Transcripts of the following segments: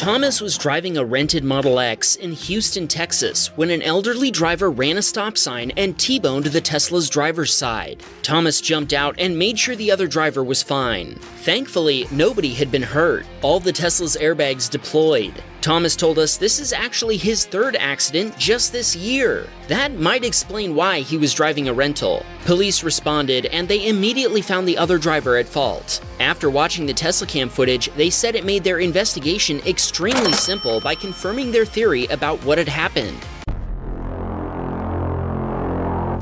Thomas was driving a rented Model X in Houston, Texas, when an elderly driver ran a stop sign and T-boned the Tesla's driver's side. Thomas jumped out and made sure the other driver was fine. Thankfully, nobody had been hurt. All the Tesla's airbags deployed. Thomas told us this is actually his third accident just this year. That might explain why he was driving a rental. Police responded and they immediately found the other driver at fault. After watching the Tesla cam footage, they said it made their investigation extremely simple by confirming their theory about what had happened.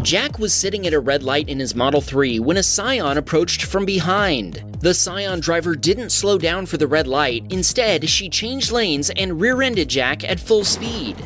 Jack was sitting at a red light in his Model 3 when a Scion approached from behind. The Scion driver didn't slow down for the red light. Instead, she changed lanes and rear-ended Jack at full speed.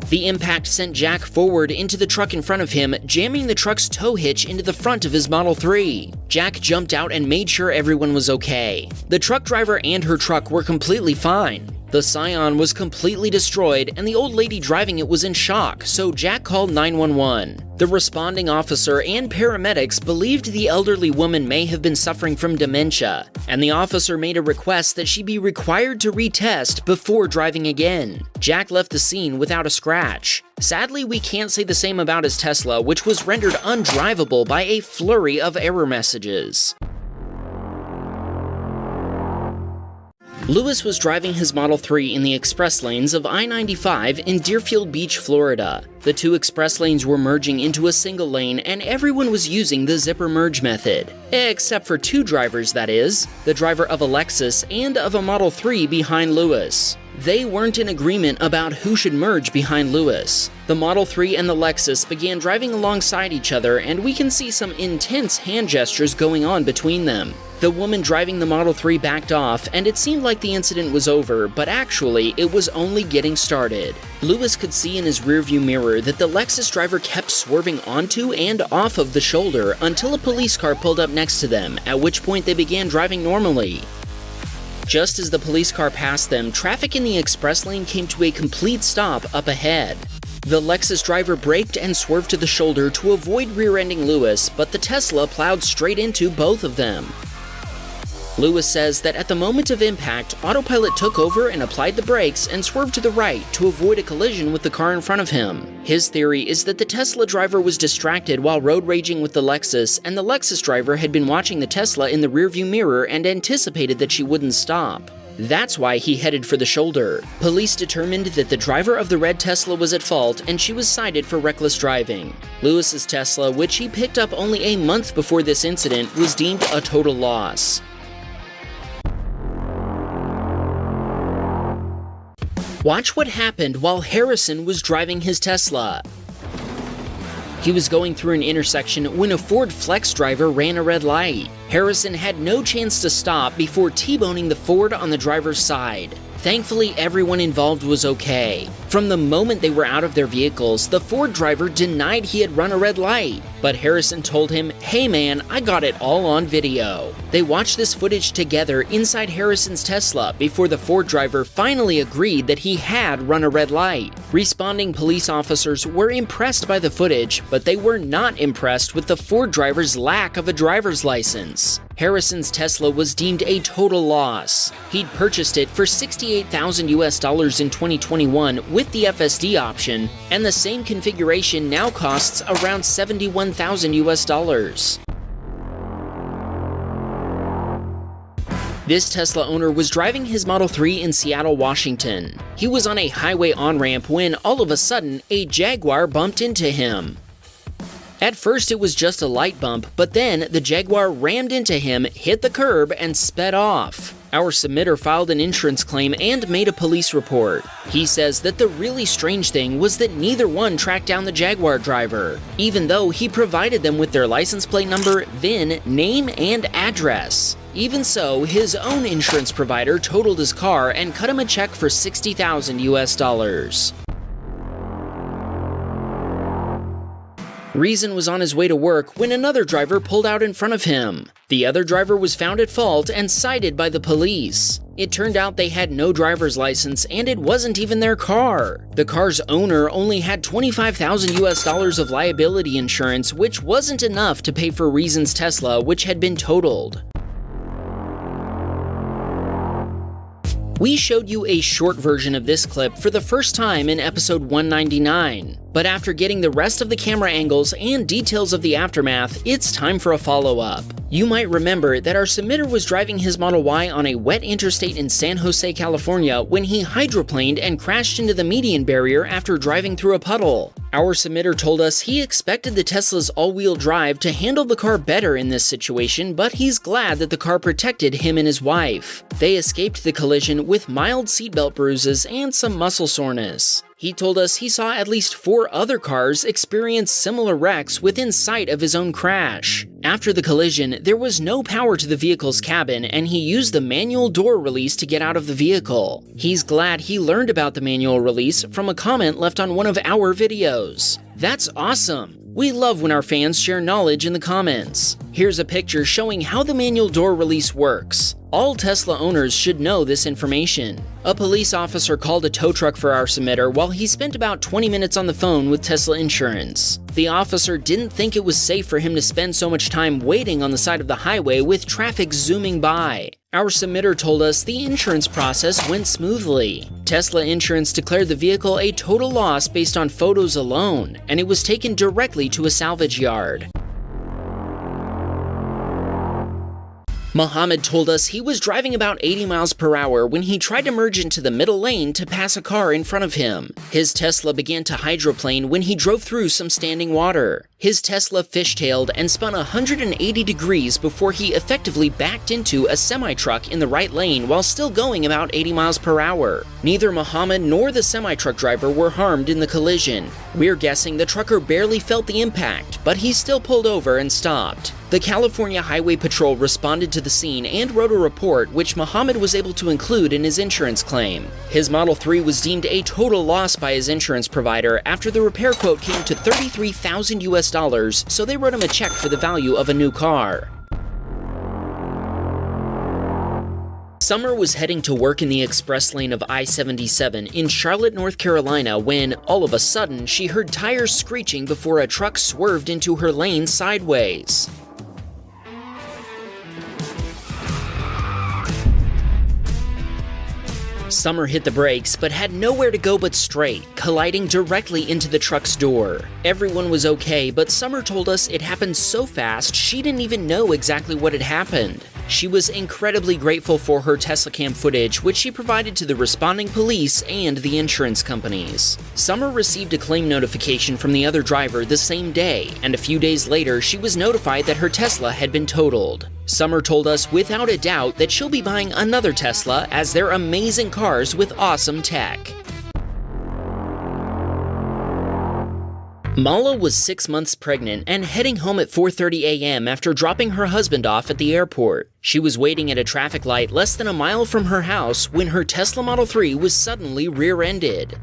The impact sent Jack forward into the truck in front of him, jamming the truck's tow hitch into the front of his Model 3. Jack jumped out and made sure everyone was okay. The truck driver and her truck were completely fine. The Scion was completely destroyed and the old lady driving it was in shock, so Jack called 911. The responding officer and paramedics believed the elderly woman may have been suffering from dementia, and the officer made a request that she be required to retest before driving again. Jack left the scene without a scratch. Sadly, we can't say the same about his Tesla, which was rendered undrivable by a flurry of error messages. Lewis was driving his Model 3 in the express lanes of I-95 in Deerfield Beach, Florida. The two express lanes were merging into a single lane and everyone was using the zipper merge method. Except for two drivers, that is, the driver of a Lexus and of a Model 3 behind Lewis. They weren't in agreement about who should merge behind Lewis. The Model 3 and the Lexus began driving alongside each other and we can see some intense hand gestures going on between them. The woman driving the Model 3 backed off, and it seemed like the incident was over, but actually, it was only getting started. Lewis could see in his rearview mirror that the Lexus driver kept swerving onto and off of the shoulder until a police car pulled up next to them, at which point they began driving normally. Just as the police car passed them, traffic in the express lane came to a complete stop up ahead. The Lexus driver braked and swerved to the shoulder to avoid rear-ending Lewis, but the Tesla plowed straight into both of them. Lewis says that at the moment of impact, autopilot took over and applied the brakes and swerved to the right to avoid a collision with the car in front of him. His theory is that the Tesla driver was distracted while road raging with the Lexus, and the Lexus driver had been watching the Tesla in the rearview mirror and anticipated that she wouldn't stop. That's why he headed for the shoulder. Police determined that the driver of the red Tesla was at fault and she was cited for reckless driving. Lewis's Tesla, which he picked up only a month before this incident, was deemed a total loss. Watch what happened while Harrison was driving his Tesla. He was going through an intersection when a Ford Flex driver ran a red light. Harrison had no chance to stop before T-boning the Ford on the driver's side. Thankfully, everyone involved was okay. From the moment they were out of their vehicles, the Ford driver denied he had run a red light. But Harrison told him, "Hey man, I got it all on video." They watched this footage together inside Harrison's Tesla before the Ford driver finally agreed that he had run a red light. Responding police officers were impressed by the footage, but they were not impressed with the Ford driver's lack of a driver's license. Harrison's Tesla was deemed a total loss. He'd purchased it for $68,000 in 2021 with the FSD option, and the same configuration now costs around $71,000. This Tesla owner was driving his Model 3 in Seattle, Washington. He was on a highway on-ramp when, all of a sudden, a Jaguar bumped into him. At first it was just a light bump, but then the Jaguar rammed into him, hit the curb, and sped off. Our submitter filed an insurance claim and made a police report. He says that the really strange thing was that neither one tracked down the Jaguar driver, even though he provided them with their license plate number, VIN, name, and address. Even so, his own insurance provider totaled his car and cut him a check for $60,000. Reason was on his way to work when another driver pulled out in front of him. The other driver was found at fault and cited by the police. It turned out they had no driver's license and it wasn't even their car. The car's owner only had $25,000 of liability insurance, which wasn't enough to pay for Reason's Tesla, which had been totaled. We showed you a short version of this clip for the first time in episode 199, but after getting the rest of the camera angles and details of the aftermath, it's time for a follow-up. You might remember that our submitter was driving his Model Y on a wet interstate in San Jose, California when he hydroplaned and crashed into the median barrier after driving through a puddle. Our submitter told us he expected the Tesla's all-wheel drive to handle the car better in this situation, but he's glad that the car protected him and his wife. They escaped the collision with mild seatbelt bruises and some muscle soreness. He told us he saw at least 4 other cars experience similar wrecks within sight of his own crash. After the collision, there was no power to the vehicle's cabin, and he used the manual door release to get out of the vehicle. He's glad he learned about the manual release from a comment left on one of our videos. That's awesome! We love when our fans share knowledge in the comments. Here's a picture showing how the manual door release works. All Tesla owners should know this information. A police officer called a tow truck for our submitter while he spent about 20 minutes on the phone with Tesla Insurance. The officer didn't think it was safe for him to spend so much time waiting on the side of the highway with traffic zooming by. Our submitter told us the insurance process went smoothly. Tesla Insurance declared the vehicle a total loss based on photos alone, and it was taken directly to a salvage yard. Mohammed told us he was driving about 80 miles per hour when he tried to merge into the middle lane to pass a car in front of him. His Tesla began to hydroplane when he drove through some standing water. His Tesla fishtailed and spun 180 degrees before he effectively backed into a semi-truck in the right lane while still going about 80 miles per hour. Neither Mohammed nor the semi-truck driver were harmed in the collision. We're guessing the trucker barely felt the impact, but he still pulled over and stopped. The California Highway Patrol responded to the scene and wrote a report which Mohammed was able to include in his insurance claim. His Model 3 was deemed a total loss by his insurance provider after the repair quote came to $33,000 US, so they wrote him a check for the value of a new car. Summer was heading to work in the express lane of I-77 in Charlotte, North Carolina when, all of a sudden, she heard tires screeching before a truck swerved into her lane sideways. Summer hit the brakes, but had nowhere to go but straight, colliding directly into the truck's door. Everyone was okay, but Summer told us it happened so fast she didn't even know exactly what had happened. She was incredibly grateful for her Tesla cam footage, which she provided to the responding police and the insurance companies. Summer received a claim notification from the other driver the same day, and a few days later she was notified that her Tesla had been totaled. Summer told us without a doubt that she'll be buying another Tesla as they're amazing cars with awesome tech. Mala was 6 months pregnant and heading home at 4:30 a.m. after dropping her husband off at the airport. She was waiting at a traffic light less than a mile from her house when her Tesla Model 3 was suddenly rear-ended.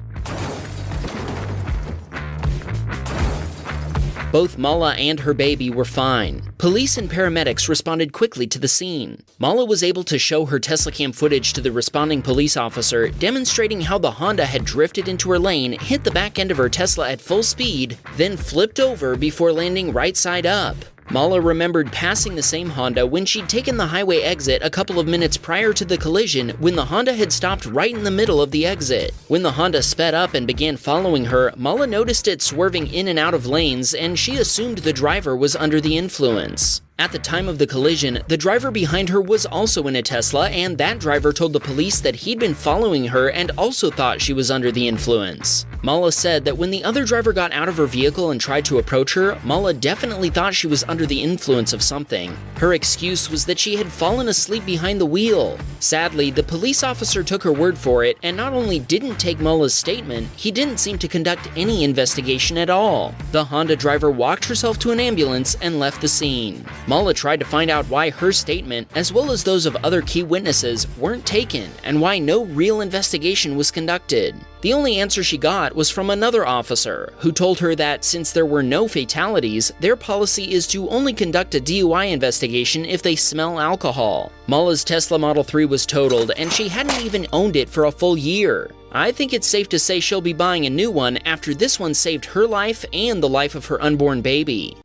Both Mala and her baby were fine. Police and paramedics responded quickly to the scene. Mala was able to show her Tesla cam footage to the responding police officer, demonstrating how the Honda had drifted into her lane, hit the back end of her Tesla at full speed, then flipped over before landing right side up. Mala remembered passing the same Honda when she'd taken the highway exit a couple of minutes prior to the collision when the Honda had stopped right in the middle of the exit. When the Honda sped up and began following her, Mala noticed it swerving in and out of lanes and she assumed the driver was under the influence. At the time of the collision, the driver behind her was also in a Tesla, and that driver told the police that he'd been following her and also thought she was under the influence. Mala said that when the other driver got out of her vehicle and tried to approach her, Mala definitely thought she was under the influence of something. Her excuse was that she had fallen asleep behind the wheel. Sadly, the police officer took her word for it and not only didn't take Mala's statement, he didn't seem to conduct any investigation at all. The Honda driver walked herself to an ambulance and left the scene. Mala tried to find out why her statement, as well as those of other key witnesses, weren't taken and why no real investigation was conducted. The only answer she got was from another officer, who told her that since there were no fatalities, their policy is to only conduct a DUI investigation if they smell alcohol. Mala's Tesla Model 3 was totaled, and she hadn't even owned it for a full year. I think it's safe to say she'll be buying a new one after this one saved her life and the life of her unborn baby.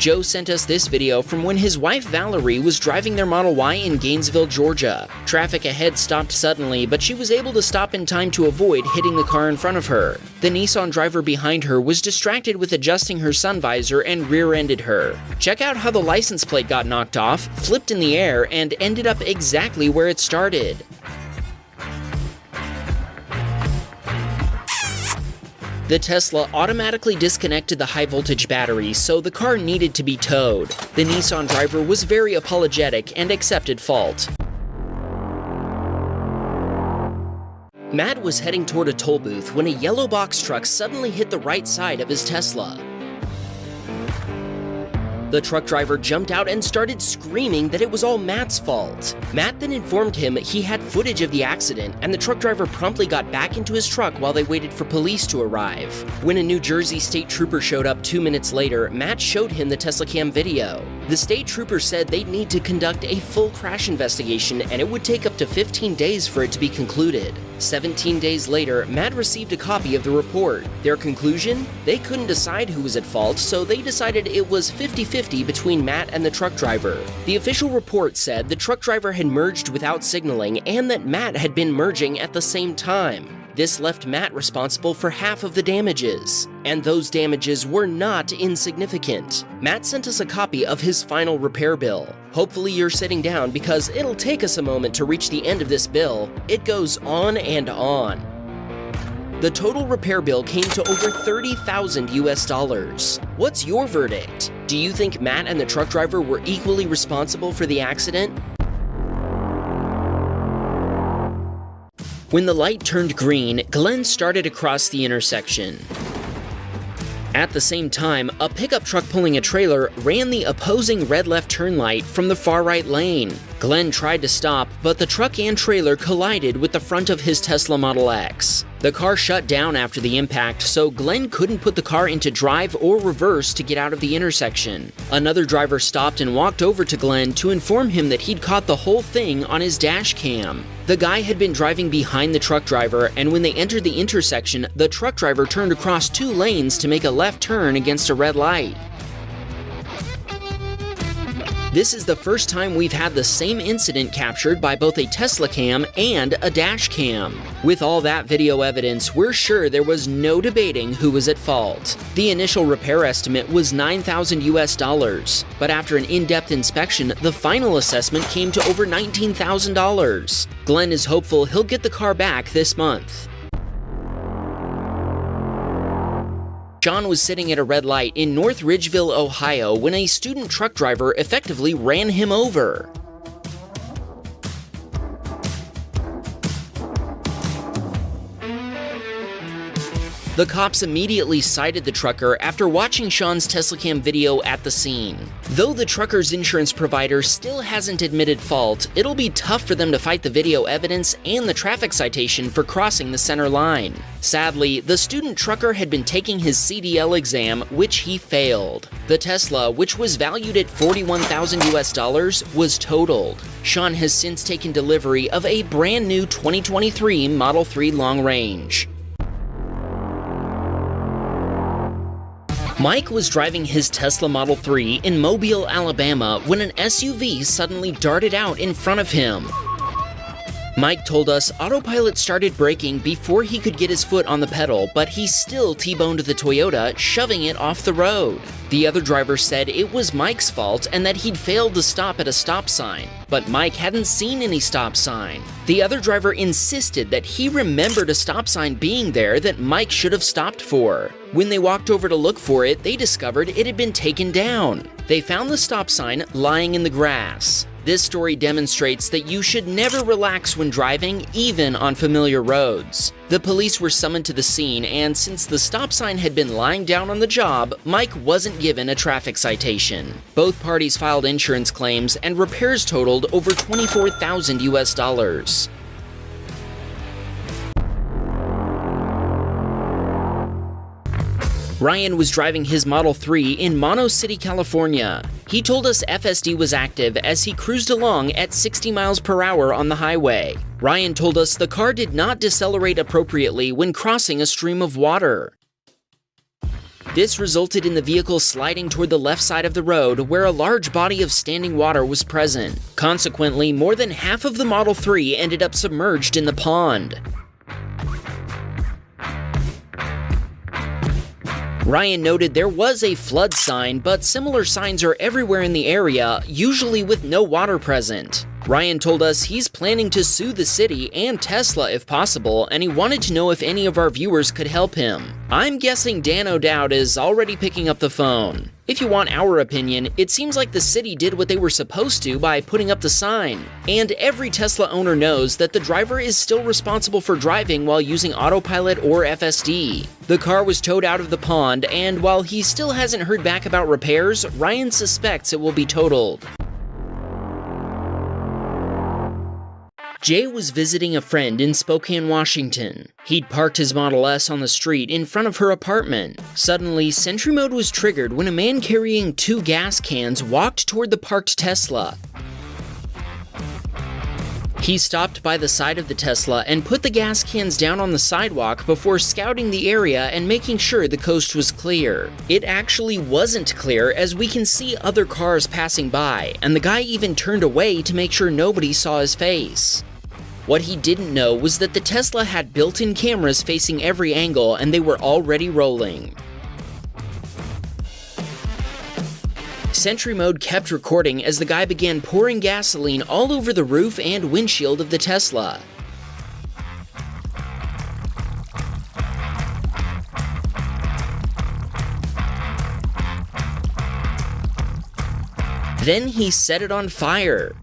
Joe sent us this video from when his wife Valerie was driving their Model Y in Gainesville, Georgia. Traffic ahead stopped suddenly, but she was able to stop in time to avoid hitting the car in front of her. The Nissan driver behind her was distracted with adjusting her sun visor and rear-ended her. Check out how the license plate got knocked off, flipped in the air, and ended up exactly where it started. The Tesla automatically disconnected the high-voltage battery, so the car needed to be towed. The Nissan driver was very apologetic and accepted fault. Matt was heading toward a toll booth when a yellow box truck suddenly hit the right side of his Tesla. The truck driver jumped out and started screaming that it was all Matt's fault. Matt then informed him he had footage of the accident, and the truck driver promptly got back into his truck while they waited for police to arrive. When a New Jersey state trooper showed up 2 minutes later, Matt showed him the Tesla cam video. The state trooper said they'd need to conduct a full crash investigation, and it would take up to 15 days for it to be concluded. 17 days later, Matt received a copy of the report. Their conclusion? They couldn't decide who was at fault, so they decided it was 50-50 between Matt and the truck driver. The official report said the truck driver had merged without signaling and that Matt had been merging at the same time. This left Matt responsible for half of the damages, and those damages were not insignificant. Matt sent us a copy of his final repair bill. Hopefully you're sitting down because it'll take us a moment to reach the end of this bill. It goes on and on. The total repair bill came to over $30,000 US. What's your verdict? Do you think Matt and the truck driver were equally responsible for the accident? When the light turned green, Glenn started across the intersection. At the same time, a pickup truck pulling a trailer ran the opposing red left turn light from the far right lane. Glenn tried to stop, but the truck and trailer collided with the front of his Tesla Model X. The car shut down after the impact, so Glenn couldn't put the car into drive or reverse to get out of the intersection. Another driver stopped and walked over to Glenn to inform him that he'd caught the whole thing on his dash cam. The guy had been driving behind the truck driver, and when they entered the intersection, the truck driver turned across 2 lanes to make a left turn against a red light. This is the first time we've had the same incident captured by both a Tesla cam and a dash cam. With all that video evidence, we're sure there was no debating who was at fault. The initial repair estimate was $9,000 US, but after an in-depth inspection, the final assessment came to over $19,000. Glenn is hopeful he'll get the car back this month. Sean was sitting at a red light in North Ridgeville, Ohio, when a student truck driver effectively ran him over. The cops immediately cited the trucker after watching Sean's Tesla cam video at the scene. Though the trucker's insurance provider still hasn't admitted fault, it'll be tough for them to fight the video evidence and the traffic citation for crossing the center line. Sadly, the student trucker had been taking his CDL exam, which he failed. The Tesla, which was valued at $41,000 US, was totaled. Sean has since taken delivery of a brand new 2023 Model 3 long range. Mike was driving his Tesla Model 3 in Mobile, Alabama, when an SUV suddenly darted out in front of him. Mike told us autopilot started braking before he could get his foot on the pedal, but he still T-boned the Toyota, shoving it off the road. The other driver said it was Mike's fault and that he'd failed to stop at a stop sign, but Mike hadn't seen any stop sign. The other driver insisted that he remembered a stop sign being there that Mike should have stopped for. When they walked over to look for it, they discovered it had been taken down. They found the stop sign lying in the grass. This story demonstrates that you should never relax when driving, even on familiar roads. The police were summoned to the scene, and since the stop sign had been lying down on the job, Mike wasn't given a traffic citation. Both parties filed insurance claims, and repairs totaled over $24,000 US. Ryan was driving his Model 3 in Mono City, California. He told us FSD was active as he cruised along at 60 miles per hour on the highway. Ryan told us the car did not decelerate appropriately when crossing a stream of water. This resulted in the vehicle sliding toward the left side of the road where a large body of standing water was present. Consequently, more than half of the Model 3 ended up submerged in the pond. Ryan noted there was a flood sign, but similar signs are everywhere in the area, usually with no water present. Ryan told us he's planning to sue the city and Tesla if possible, and he wanted to know if any of our viewers could help him. I'm guessing Dan O'Dowd is already picking up the phone. If you want our opinion, it seems like the city did what they were supposed to by putting up the sign. And every Tesla owner knows that the driver is still responsible for driving while using autopilot or FSD. The car was towed out of the pond, and while he still hasn't heard back about repairs, Ryan suspects it will be totaled. Jay was visiting a friend in Spokane, Washington. He'd parked his Model S on the street in front of her apartment. Suddenly, Sentry Mode was triggered when a man carrying 2 gas cans walked toward the parked Tesla. He stopped by the side of the Tesla and put the gas cans down on the sidewalk before scouting the area and making sure the coast was clear. It actually wasn't clear, as we can see other cars passing by, and the guy even turned away to make sure nobody saw his face. What he didn't know was that the Tesla had built-in cameras facing every angle, and they were already rolling. Sentry Mode kept recording as the guy began pouring gasoline all over the roof and windshield of the Tesla. Then he set it on fire.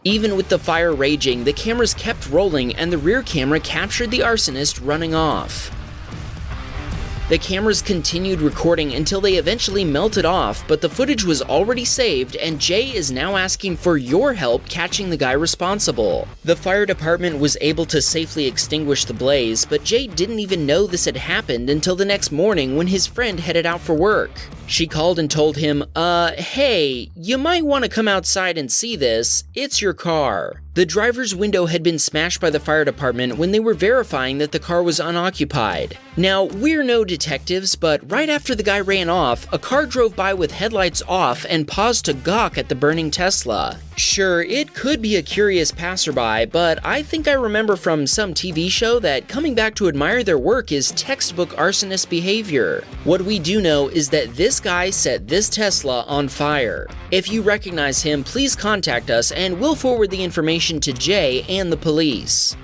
Even with the fire raging, the cameras kept rolling and the rear camera captured the arsonist running off. The cameras continued recording until they eventually melted off, but the footage was already saved, and Jay is now asking for your help catching the guy responsible. The fire department was able to safely extinguish the blaze, but Jay didn't even know this had happened until the next morning when his friend headed out for work. She called and told him, hey, you might want to come outside and see this. It's your car. The driver's window had been smashed by the fire department when they were verifying that the car was unoccupied. Now, we're no detectives, but right after the guy ran off, a car drove by with headlights off and paused to gawk at the burning Tesla. Sure, it could be a curious passerby, but I think I remember from some TV show that coming back to admire their work is textbook arsonist behavior. What we do know is that this guy set this Tesla on fire. If you recognize him, please contact us and we'll forward the information to Jay and the police.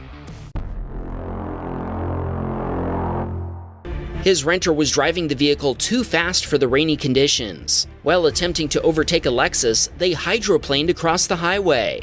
His renter was driving the vehicle too fast for the rainy conditions. While attempting to overtake a Lexus, they hydroplaned across the highway.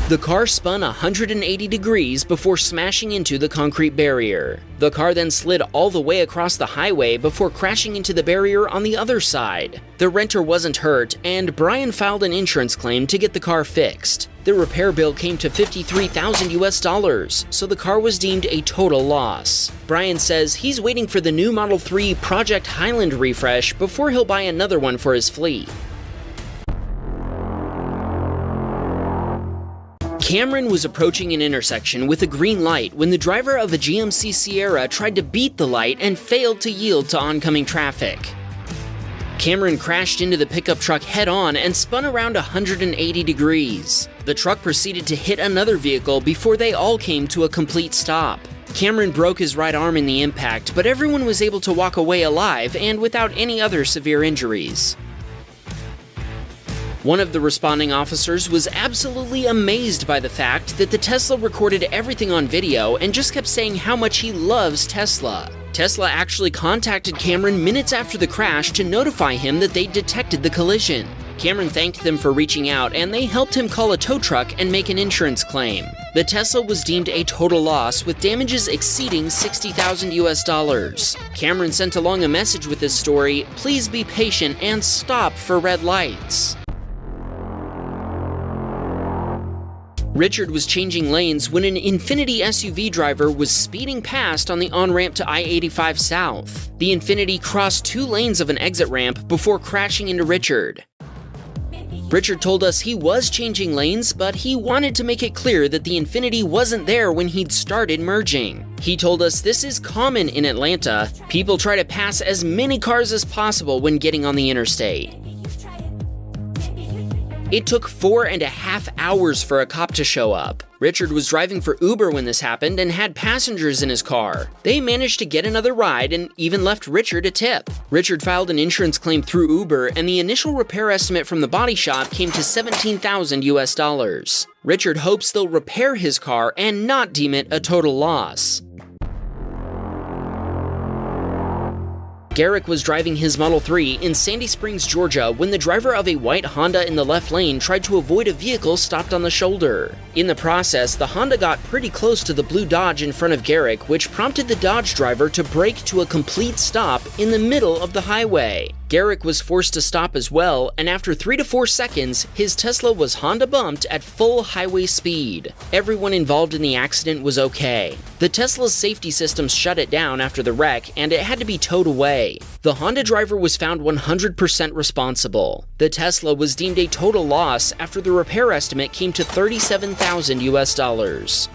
The car spun 180 degrees before smashing into the concrete barrier. The car then slid all the way across the highway before crashing into the barrier on the other side. The renter wasn't hurt, and Brian filed an insurance claim to get the car fixed. The repair bill came to $53,000, so the car was deemed a total loss. Brian says he's waiting for the new Model 3 Project Highland refresh before he'll buy another one for his fleet. Cameron was approaching an intersection with a green light when the driver of a GMC Sierra tried to beat the light and failed to yield to oncoming traffic. Cameron crashed into the pickup truck head-on and spun around 180 degrees. The truck proceeded to hit another vehicle before they all came to a complete stop. Cameron broke his right arm in the impact, but everyone was able to walk away alive and without any other severe injuries. One of the responding officers was absolutely amazed by the fact that the Tesla recorded everything on video and just kept saying how much he loves Tesla. Tesla actually contacted Cameron minutes after the crash to notify him that they detected the collision. Cameron thanked them for reaching out, and they helped him call a tow truck and make an insurance claim. The Tesla was deemed a total loss, with damages exceeding $60,000. Cameron sent along a message with this story: please be patient and stop for red lights. Richard was changing lanes when an Infiniti SUV driver was speeding past on the on-ramp to I-85 South. The Infiniti crossed 2 lanes of an exit ramp before crashing into Richard. Richard told us he was changing lanes, but he wanted to make it clear that the Infiniti wasn't there when he'd started merging. He told us this is common in Atlanta. People try to pass as many cars as possible when getting on the interstate. It took 4.5 hours for a cop to show up. Richard was driving for Uber when this happened and had passengers in his car. They managed to get another ride and even left Richard a tip. Richard filed an insurance claim through Uber, and the initial repair estimate from the body shop came to $17,000 US. Richard hopes they'll repair his car and not deem it a total loss. Garrick was driving his Model 3 in Sandy Springs, Georgia, when the driver of a white Honda in the left lane tried to avoid a vehicle stopped on the shoulder. In the process, the Honda got pretty close to the blue Dodge in front of Garrick, which prompted the Dodge driver to brake to a complete stop in the middle of the highway. Garrick was forced to stop as well, and after 3 to 4 seconds, his Tesla was Honda bumped at full highway speed. Everyone involved in the accident was okay. The Tesla's safety systems shut it down after the wreck, and it had to be towed away. The Honda driver was found 100% responsible. The Tesla was deemed a total loss after the repair estimate came to $37,000 US.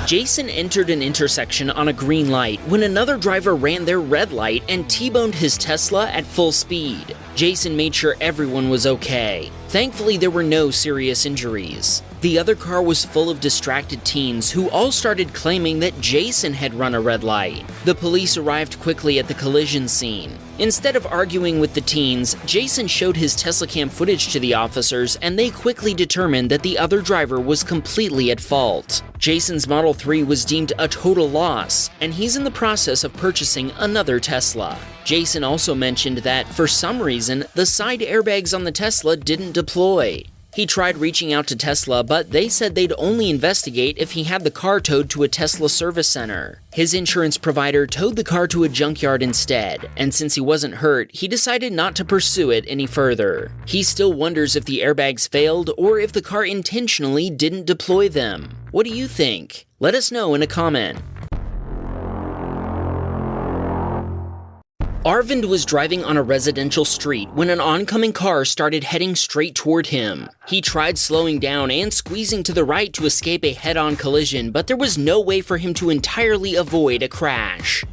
Jason entered an intersection on a green light when another driver ran their red light and T-boned his Tesla at full speed. Jason made sure everyone was okay. Thankfully, there were no serious injuries. The other car was full of distracted teens who all started claiming that Jason had run a red light. The police arrived quickly at the collision scene. Instead of arguing with the teens, Jason showed his Tesla cam footage to the officers, and they quickly determined that the other driver was completely at fault. Jason's Model 3 was deemed a total loss, and he's in the process of purchasing another Tesla. Jason also mentioned that, for some reason, the side airbags on the Tesla didn't deploy. He tried reaching out to Tesla, but they said they'd only investigate if he had the car towed to a Tesla service center. His insurance provider towed the car to a junkyard instead, and since he wasn't hurt, he decided not to pursue it any further. He still wonders if the airbags failed or if the car intentionally didn't deploy them. What do you think? Let us know in a comment. Arvind was driving on a residential street when an oncoming car started heading straight toward him. He tried slowing down and squeezing to the right to escape a head-on collision, but there was no way for him to entirely avoid a crash.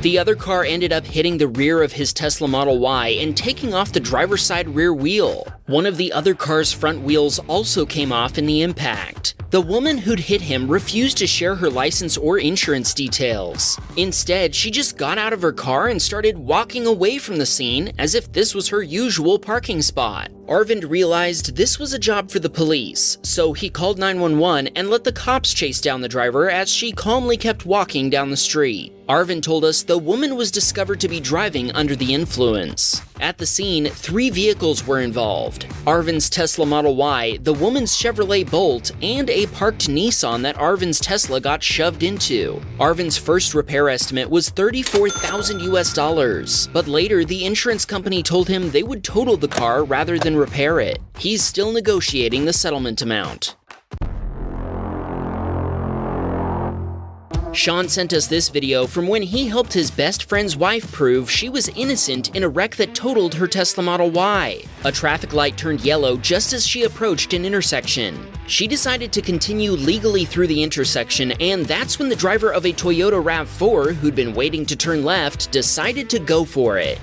The other car ended up hitting the rear of his Tesla Model Y and taking off the driver's side rear wheel. One of the other car's front wheels also came off in the impact. The woman who'd hit him refused to share her license or insurance details. Instead, she just got out of her car and started walking away from the scene as if this was her usual parking spot. Arvind realized this was a job for the police, so he called 911 and let the cops chase down the driver as she calmly kept walking down the street. Arvind told us the woman was discovered to be driving under the influence. At the scene, 3 vehicles were involved: Arvind's Tesla Model Y, the woman's Chevrolet Bolt, and a parked Nissan that Arvind's Tesla got shoved into. Arvind's first repair estimate was $34,000 US, but later the insurance company told him they would total the car rather than repair it. He's still negotiating the settlement amount. Sean sent us this video from when he helped his best friend's wife prove she was innocent in a wreck that totaled her Tesla Model Y. A traffic light turned yellow just as she approached an intersection. She decided to continue legally through the intersection, and that's when the driver of a Toyota RAV4, who'd been waiting to turn left, decided to go for it.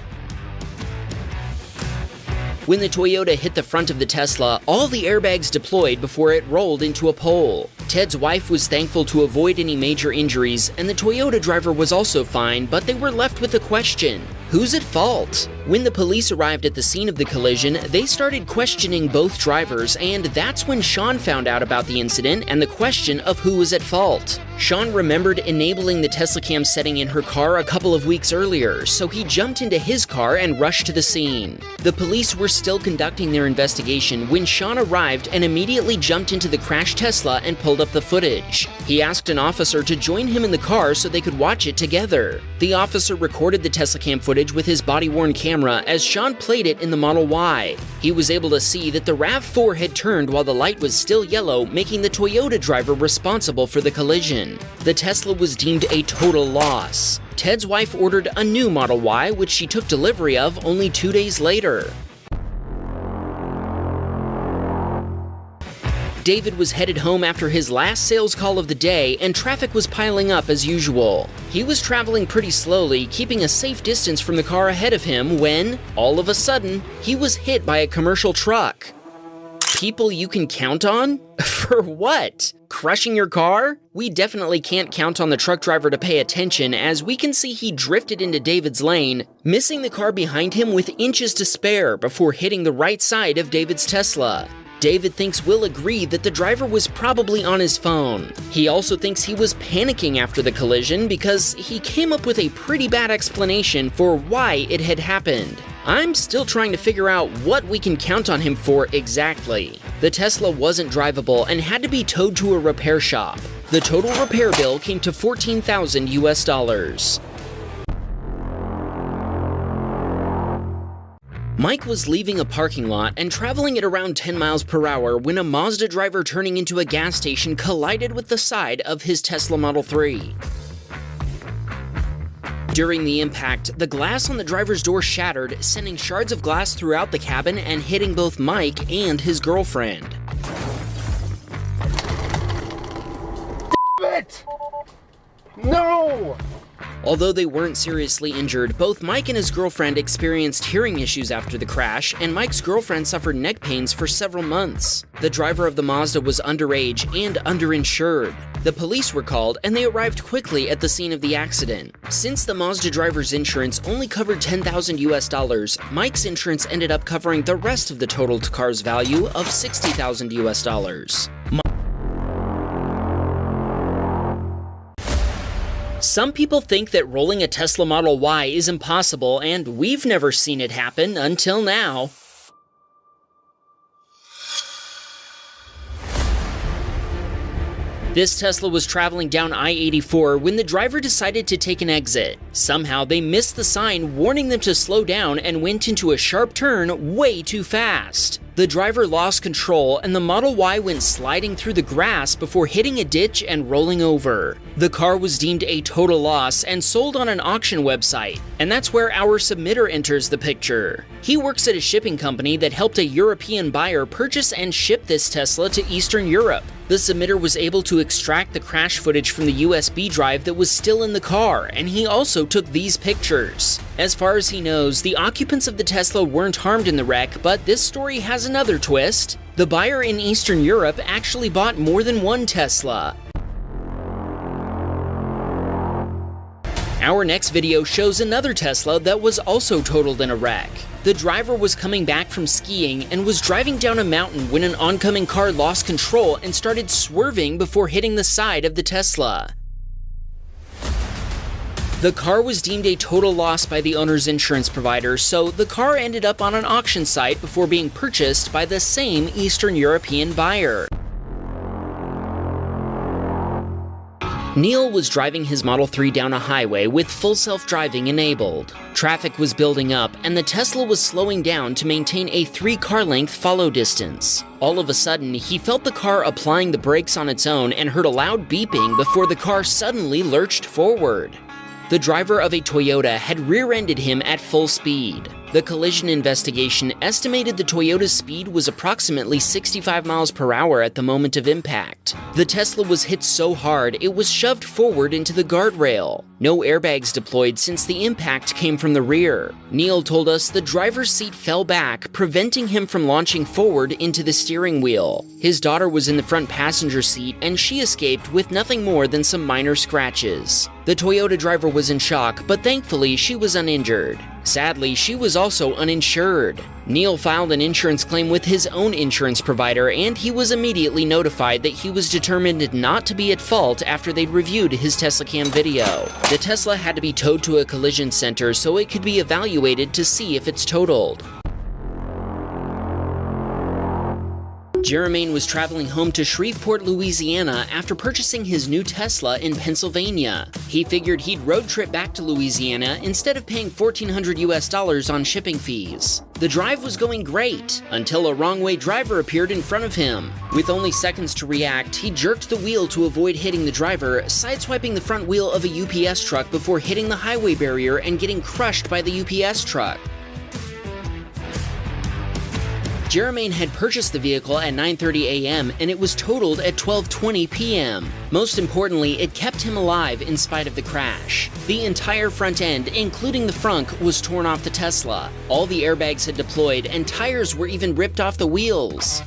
When the Toyota hit the front of the Tesla, all the airbags deployed before it rolled into a pole. Ted's wife was thankful to avoid any major injuries, and the Toyota driver was also fine, but they were left with a question: who's at fault? When the police arrived at the scene of the collision, they started questioning both drivers, and that's when Sean found out about the incident and the question of who was at fault. Sean remembered enabling the Tesla cam setting in her car a couple of weeks earlier, so he jumped into his car and rushed to the scene. The police were still conducting their investigation when Sean arrived and immediately jumped into the crashed Tesla and pulled up the footage. He asked an officer to join him in the car so they could watch it together. The officer recorded the Tesla cam footage footage with his body-worn camera as Sean played it in the Model Y. He was able to see that the RAV4 had turned while the light was still yellow, making the Toyota driver responsible for the collision. The Tesla was deemed a total loss. Ted's wife ordered a new Model Y, which she took delivery of only 2 days later. David was headed home after his last sales call of the day, and traffic was piling up as usual. He was traveling pretty slowly, keeping a safe distance from the car ahead of him when, all of a sudden, he was hit by a commercial truck. People you can count on? For what? Crushing your car? We definitely can't count on the truck driver to pay attention, as we can see he drifted into David's lane, missing the car behind him with inches to spare before hitting the right side of David's Tesla. David thinks Will agreed that the driver was probably on his phone. He also thinks he was panicking after the collision because he came up with a pretty bad explanation for why it had happened. I'm still trying to figure out what we can count on him for exactly. The Tesla wasn't drivable and had to be towed to a repair shop. The total repair bill came to $14,000 US. Mike was leaving a parking lot and traveling at around 10 miles per hour when a Mazda driver turning into a gas station collided with the side of his Tesla Model 3. During the impact, the glass on the driver's door shattered, sending shards of glass throughout the cabin and hitting both Mike and his girlfriend. Damn it! No! Although they weren't seriously injured, both Mike and his girlfriend experienced hearing issues after the crash, and Mike's girlfriend suffered neck pains for several months. The driver of the Mazda was underage and underinsured. The police were called, and they arrived quickly at the scene of the accident. Since the Mazda driver's insurance only covered $10,000 US, Mike's insurance ended up covering the rest of the totaled car's value of $60,000 US. Some people think that rolling a Tesla Model Y is impossible, and we've never seen it happen until now. This Tesla was traveling down I-84 when the driver decided to take an exit. Somehow they missed the sign warning them to slow down and went into a sharp turn way too fast. The driver lost control and the Model Y went sliding through the grass before hitting a ditch and rolling over. The car was deemed a total loss and sold on an auction website, and that's where our submitter enters the picture. He works at a shipping company that helped a European buyer purchase and ship this Tesla to Eastern Europe. The submitter was able to extract the crash footage from the USB drive that was still in the car, and he also took these pictures. As far as he knows, the occupants of the Tesla weren't harmed in the wreck, but this story has another twist. The buyer in Eastern Europe actually bought more than one Tesla. Our next video shows another Tesla that was also totaled in a wreck. The driver was coming back from skiing and was driving down a mountain when an oncoming car lost control and started swerving before hitting the side of the Tesla. The car was deemed a total loss by the owner's insurance provider, so the car ended up on an auction site before being purchased by the same Eastern European buyer. Neil was driving his Model 3 down a highway with full self-driving enabled. Traffic was building up, and the Tesla was slowing down to maintain a 3-car length follow distance. All of a sudden, he felt the car applying the brakes on its own and heard a loud beeping before the car suddenly lurched forward. The driver of a Toyota had rear-ended him at full speed. The collision investigation estimated the Toyota's speed was approximately 65 miles per hour at the moment of impact. The Tesla was hit so hard it was shoved forward into the guardrail. No airbags deployed since the impact came from the rear. Neil told us the driver's seat fell back, preventing him from launching forward into the steering wheel. His daughter was in the front passenger seat and she escaped with nothing more than some minor scratches. The Toyota driver was in shock, but thankfully she was uninjured. Sadly, she was also uninsured. Neil filed an insurance claim with his own insurance provider, and he was immediately notified that he was determined not to be at fault after they'd reviewed his Tesla Cam video. The Tesla had to be towed to a collision center so it could be evaluated to see if it's totaled. Jermaine was traveling home to Shreveport, Louisiana after purchasing his new Tesla in Pennsylvania. He figured he'd road trip back to Louisiana instead of paying $1,400 on shipping fees. The drive was going great until a wrong-way driver appeared in front of him. With only seconds to react, he jerked the wheel to avoid hitting the driver, sideswiping the front wheel of a UPS truck before hitting the highway barrier and getting crushed by the UPS truck. Jermaine had purchased the vehicle at 9:30 a.m. and it was totaled at 12:20 p.m. Most importantly, it kept him alive in spite of the crash. The entire front end, including the frunk, was torn off the Tesla. All the airbags had deployed and tires were even ripped off the wheels.